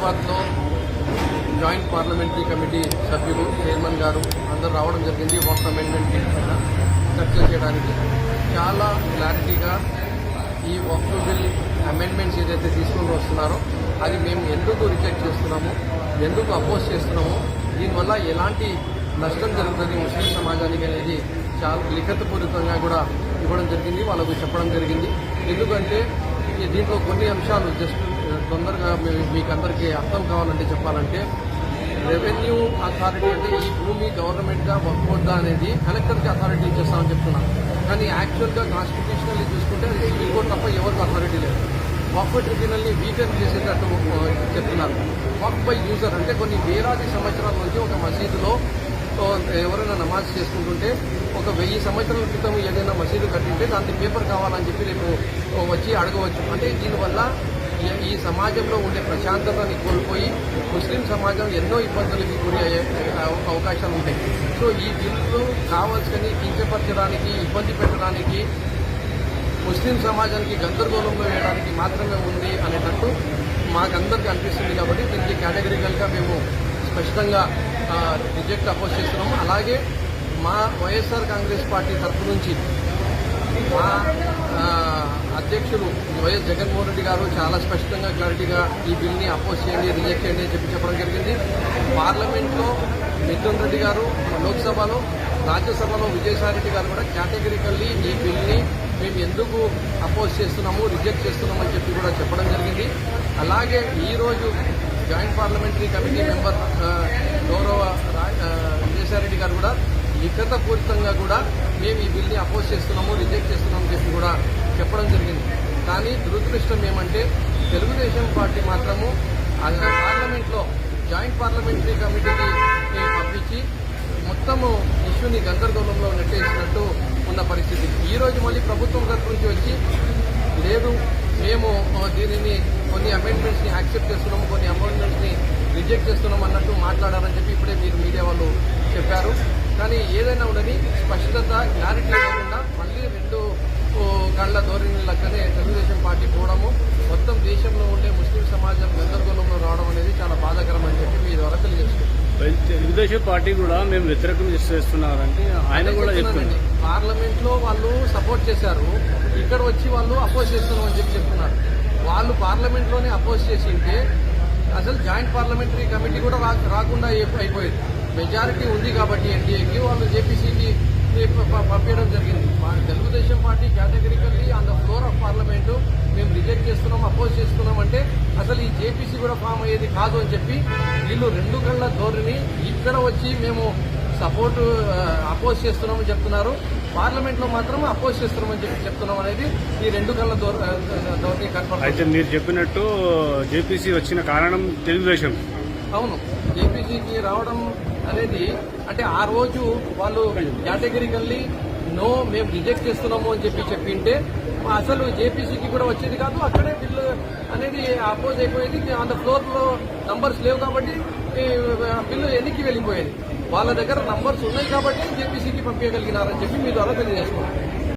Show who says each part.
Speaker 1: హైదరాబాద్లో joint parliamentary committee సభ్యులు chairman గారు అందరూ రావడం జరిగింది. వక్ఫ్ అమెండ్మెంట్ బిల్ పైన చర్చ చేయడానికి చాలా క్లారిటీగా ఈ వక్ఫ్ బిల్ అమెండ్మెంట్స్ ఏదైతే తీసుకొని వస్తున్నారో అది మేము ఎందుకు రిజెక్ట్ చేస్తున్నాము, ఎందుకు అపోజ్ చేస్తున్నాము, దీనివల్ల ఎలాంటి నష్టం జరుగుతుంది ముస్లిం సమాజానికి అనేది చాలా లిఖితపూర్వకంగా కూడా ఇవ్వడం జరిగింది, వాళ్ళకు చెప్పడం జరిగింది. ఎందుకంటే దీంట్లో కొన్ని అంశాలు జస్ట్ తొందరగా మీకు అందరికీ అర్థం కావాలంటే చెప్పాలంటే, రెవెన్యూ అథారిటీ అంటే ఈ భూమి గవర్నమెంట్గా వక్ఫ్ అనేది కలెక్టర్కి అథారిటీ ఇచ్చేస్తామని చెప్తున్నాం. కానీ యాక్చువల్గా కాన్స్టిట్యూషనల్లీ చూసుకుంటే అది సివిల్ కోర్టు తప్ప ఎవరికి అథారిటీ లేదు. వక్ఫ్ ట్రిబ్యునల్ని వీకెన్ చేసేటట్టు చెప్తున్నారు. వక్ఫ్ బై యూజర్ అంటే కొన్ని వేలాది సంవత్సరాల నుంచి ఒక మసీదులో ఎవరైనా నమాజ్ చేసుకుంటుంటే ఒక 1000 సంవత్సరాల క్రితం ఏదైనా మసీదు కట్టింటే దానికి పేపర్ కావాలని చెప్పి రేపు వచ్చి అడగవచ్చు. అంటే దీనివల్ల ఈ సమాజంలో ఉండే ప్రశాంతతని కోల్పోయి ముస్లిం సమాజం ఎన్నో ఇబ్బందులకి గురి అయ్యే అవకాశాలు ఉంటాయి. సో ఈ బిల్లు కావాల్సిన కించపరచడానికి, ఇబ్బంది పెట్టడానికి, ముస్లిం సమాజానికి గందరగోళంలో వేయడానికి మాత్రమే ఉంది అనేటట్టు మాకందరికీ అనిపిస్తుంది. కాబట్టి దీనికి కేటగిరికల్గా మేము స్పష్టంగా రిజెక్ట్ అపోజ్ చేస్తున్నాము. అలాగే మా వైఎస్ఆర్ కాంగ్రెస్ పార్టీ తరఫు నుంచి మా అధ్యక్షులు వైఎస్ జగన్మోహన్ రెడ్డి గారు చాలా స్పష్టంగా క్లారిటీగా ఈ బిల్ని అపోజ్ చేయండి, రిజెక్ట్ చేయండి అని చెప్పడం జరిగింది. పార్లమెంట్లో మిథున్ రెడ్డి గారు, లోక్సభలో, రాజ్యసభలో విజయసాయి రెడ్డి గారు కూడా కేటగిరికల్లీ ఈ బిల్ని మేము ఎందుకు అపోజ్ చేస్తున్నాము, రిజెక్ట్ చేస్తున్నాము అని చెప్పి కూడా చెప్పడం జరిగింది. అలాగే ఈరోజు జాయింట్ పార్లమెంటరీ కమిటీ మెంబర్ గౌరవ విజయసాయి రెడ్డి గారు కూడా లిఖితపూర్వకంగా కూడా మేము ఈ బిల్ని అపోజ్ చేస్తున్నాము, రిజెక్ట్ చేస్తున్నామని చెప్పి కూడా చెప్పడం జరిగింది. కానీ దురదృష్టం ఏమంటే తెలుగుదేశం పార్టీ మాత్రము పార్లమెంట్లో జాయింట్ పార్లమెంటరీ కమిటీకి పంపించి మొత్తము ఇష్యూని గందరగోళంలో నెట్టేసినట్టు ఉన్న పరిస్థితి. ఈరోజు మళ్ళీ ప్రభుత్వం తరఫు నుంచి వచ్చి లేదు మేము దీనిని కొన్ని అమెండ్మెంట్స్ని యాక్సెప్ట్ చేస్తున్నాము, కొన్ని అమెండ్మెంట్స్ని రిజెక్ట్ చేస్తున్నాం అన్నట్టు మాట్లాడారని చెప్పి ఇప్పుడే మీరు మీడియా వాళ్ళు చెప్పారు. కానీ ఏదైనా ఉండని స్పష్టత, క్లారిటీ లేకుండా మళ్ళీ 2 కళ్ళ ధోరణిలక్కనే తెలుగుదేశం పార్టీ పోవడము, మొత్తం దేశంలో ఉండే ముస్లిం సమాజం గందరగోళంలో రావడం అనేది చాలా బాధాకరం అని చెప్పి మీ ద్వారా తెలియజేస్తుంది.
Speaker 2: తెలుగుదేశం పార్టీ కూడా మేము వ్యతిరేకం చేస్తున్నారంటే ఆయన కూడా చెప్తున్నారు.
Speaker 1: పార్లమెంట్ లో వాళ్ళు సపోర్ట్ చేశారు, ఇక్కడ వచ్చి వాళ్ళు అపోజ్ చేస్తున్నామని చెప్పి చెప్తున్నారు. వాళ్ళు పార్లమెంట్ లోనే అపోజ్ చేసి ఉంటే అసలు జాయింట్ పార్లమెంటరీ కమిటీ కూడా రాకుండా అయిపోయేది. మెజారిటీ ఉంది కాబట్టి ఎన్డీఏకి వాళ్ళు జేపీసీకి పంపించడం జరిగింది. Telugudesam party categorically on the floor of parliament మేము రిజెక్ట్ చేస్తున్నాం, అపోజ్ చేస్తున్నాం అంటే అసలు ఈ జేపీసీ కూడా ఫామ్ అయ్యేది కాదు అని చెప్పి వీళ్ళు 2 కళ్ళ ధోరణి ఇక్కడ వచ్చి మేము సపోర్టు అపోజ్ చేస్తున్నామని చెప్తున్నారు, పార్లమెంట్లో మాత్రం అపోజ్ చేస్తున్నామని చెప్పి చెప్తున్నాం అనేది ఈ 2 కళ్ళ ధోరణి కన్ఫర్మ్.
Speaker 2: అయితే మీరు చెప్పినట్టు జేపీసీ వచ్చిన కారణం తెలుగుదేశం.
Speaker 1: అవును, జేపీసీకి రావడం అనేది అంటే ఆ రోజు వాళ్ళు కేటగిరికల్లీ నో మేము రిజెక్ట్ చేస్తున్నాము అని చెప్పింటే అసలు జేపీసీకి కూడా వచ్చేది కాదు, అక్కడే బిల్లు అనేది అపోజ్ అయిపోయేది. ఆన్ ద ఫ్లోర్ లో నంబర్స్ లేవు కాబట్టి బిల్లు ఎన్నికి వెళ్ళిపోయేది. వాళ్ళ దగ్గర నంబర్స్ ఉన్నాయి కాబట్టి జేపీసీకి పంపించగలిగినారని చెప్పి మీ ద్వారా తెలియజేసుకోవాలి.